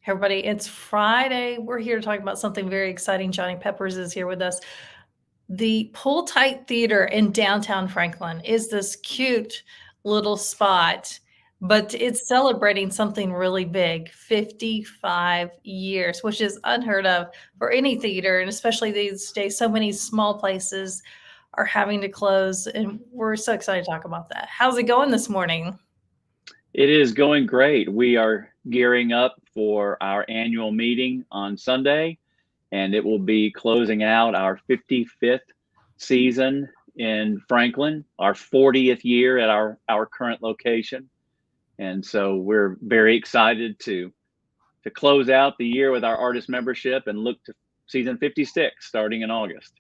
Hey everybody, it's Friday. We're here to talk about something very exciting. Johnny Peppers is here with us. The Pull Tight Theater in downtown Franklin is this cute little spot, but it's celebrating something really big, 55 years, which is unheard of for any theater. And especially these days, so many small places are having to close. And we're so excited to talk about that. How's it going this morning? It is going great. We are gearing up for our annual meeting on Sunday, and it will be closing out our 55th season in Franklin, our 40th year at our current location. And so we're very excited to close out the year with our artist membership and look to season 56 starting in August.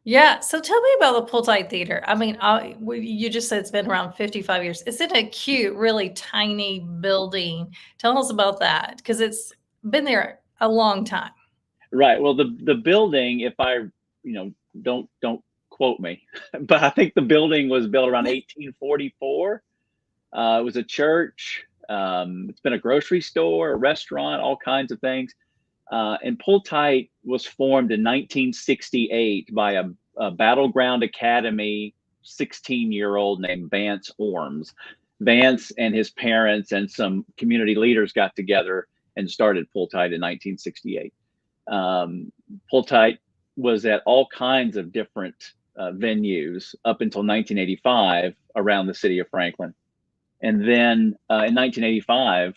Yeah, so tell me about the Pull-Tight Theater. I mean, you just said it's been around 55 years. It's in a cute, really tiny building. Tell us about that because it's been there a long time. Right. Well, the building, if I, don't quote me, but I think the building was built around 1844. It was a church. It's been a grocery store, a restaurant, all kinds of things. And Pull Tight was formed in 1968 by a Battleground Academy 16-year-old named Vance Orms. Vance and his parents and some community leaders got together and started Pull Tight in 1968. Pull Tight was at all kinds of different venues up until 1985 around the city of Franklin. And then in 1985,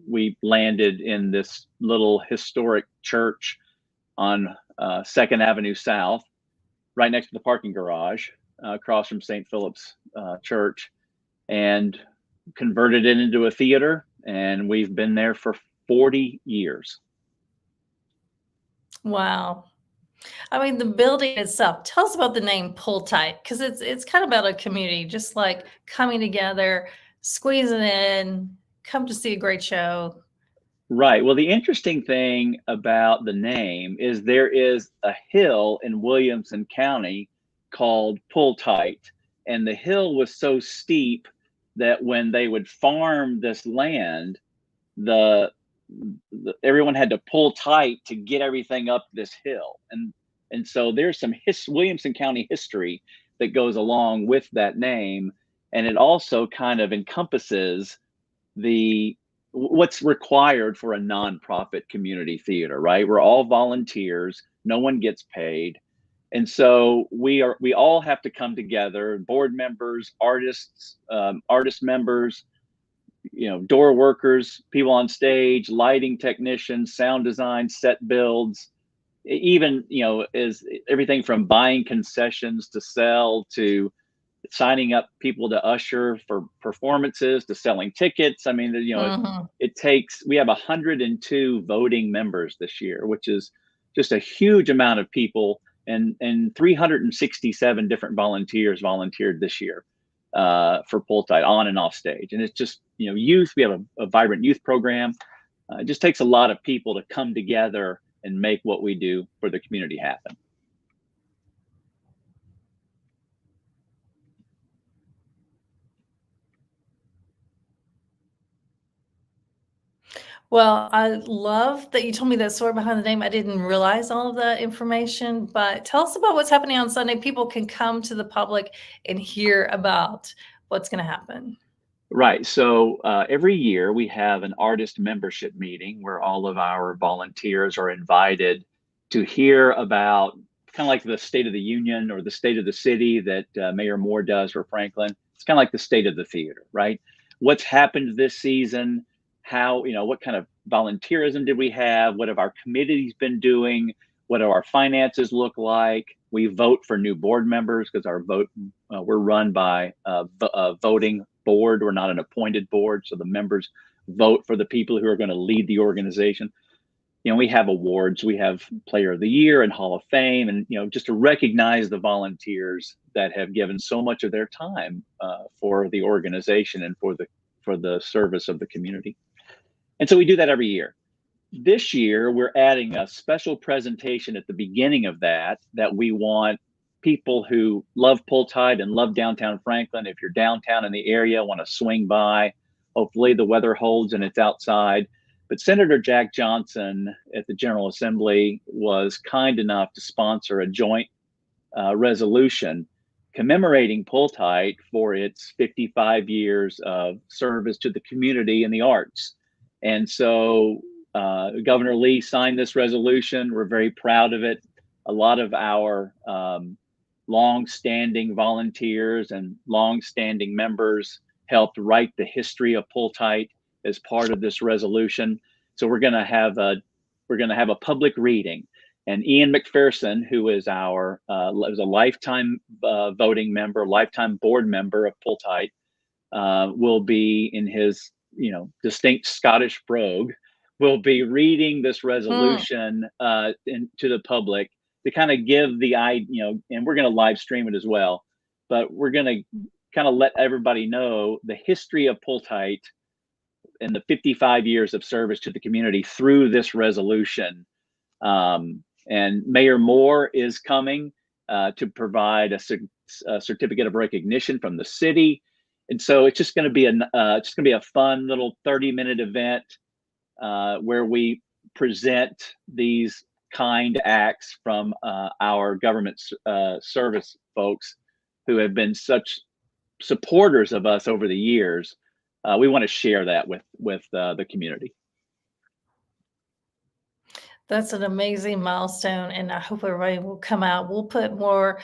we landed in this little historic church on 2nd Avenue South, right next to the parking garage, across from St. Philip's Church, and converted it into a theater. And we've been there for 40 years. Wow. I mean, the building itself. Tell us about the name Pull Tight because it's kind of about a community, just like coming together, squeezing in, come to see a great show. Right. Well, the interesting thing about the name is there is a hill in Williamson County called Pull Tight. And the hill was so steep that when they would farm this land, the, everyone had to pull tight to get everything up this hill. And so there's some Williamson County history that goes along with that name. And it also kind of encompasses the what's required for a nonprofit community theater, right? We're all volunteers, no one gets paid. And so we all have to come together, board members, artists, artist members, door workers, people on stage, lighting technicians, sound design, set builds, even, is everything from buying concessions to sell to signing up people to usher for performances to selling tickets. I mean, Mhm. we have 102 voting members this year, which is just a huge amount of people, and 367 different volunteers volunteered this year for Pull Tight on and off stage. And it's just, youth. We have a vibrant youth program. It just takes a lot of people to come together and make what we do for the community happen. Well, I love that you told me that story behind the name. I didn't realize all of that information, but tell us about what's happening on Sunday. People can come to the public and hear about what's going to happen. Right. So every year we have an artist membership meeting where all of our volunteers are invited to hear about kind of like the State of the Union or the State of the City that Mayor Moore does for Franklin. It's kind of like the state of the theater, right? What's happened this season? How, what kind of volunteerism did we have? What have our committees been doing? What do our finances look like? We vote for new board members because we're run by a voting board. We're not an appointed board, so the members vote for the people who are going to lead the organization. We have awards. We have Player of the Year and Hall of Fame, and just to recognize the volunteers that have given so much of their time for the organization and for the service of the community. And so we do that every year. This year, we're adding a special presentation at the beginning of that we want people who love Pull Tight and love downtown Franklin. If you're downtown in the area, want to swing by, Hopefully the weather holds and it's outside. But Senator Jack Johnson at the General Assembly was kind enough to sponsor a joint resolution commemorating Pulltite for its 55 years of service to the community and the arts. And so Governor Lee signed this resolution. We're very proud of it. A lot of our long-standing volunteers and long-standing members helped write the history of Pulltite as part of this resolution. So we're going to have a public reading, and Ian McPherson, who is was a lifetime voting member, lifetime board member of Pulltite, will be in his distinct Scottish brogue, will be reading this resolution to the public to kind of give the and we're going to live stream it as well, but we're going to kind of let everybody know the history of Pulltite and the 55 years of service to the community through this resolution. And Mayor Moore is coming to provide a certificate of recognition from the city. And so it's just going to be a fun little 30-minute event where we present these kind acts from our government service folks who have been such supporters of us over the years. We want to share that with the community. That's an amazing milestone, and I hope everybody will come out. We'll put more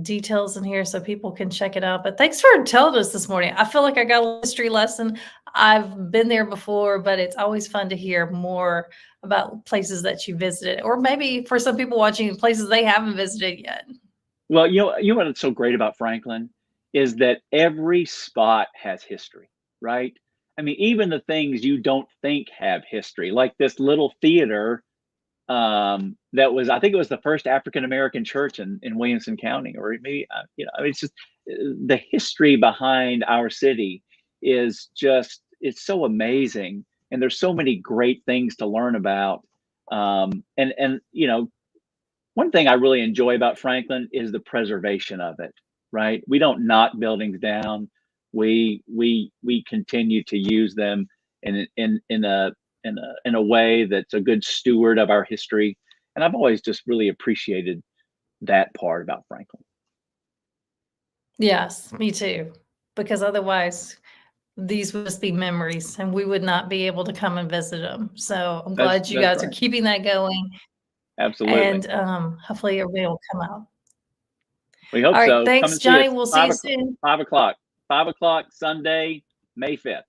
details in here so people can check it out. But thanks for telling us this morning. I feel like I got a history lesson. I've been there before, but it's always fun to hear more about places that you visited, or maybe for some people watching, places they haven't visited yet. Well, you know what's so great about Franklin is that every spot has history, right? I mean, even the things you don't think have history, like this little theater that was, I think it was the first African-American church in Williamson County, or maybe, it's just the history behind our city is just, it's so amazing. And there's so many great things to learn about. And one thing I really enjoy about Franklin is the preservation of it, right? We don't knock buildings down. We continue to use them in a way that's a good steward of our history. And I've always just really appreciated that part about Franklin. Yes, me too. Because otherwise, these would just be memories, and we would not be able to come and visit them. So I'm glad you guys are keeping that going. Absolutely. And hopefully everybody will come out. We hope All right, so. thanks, Johnny. We'll see you soon. 5 o'clock. 5 o'clock Sunday, May 5th.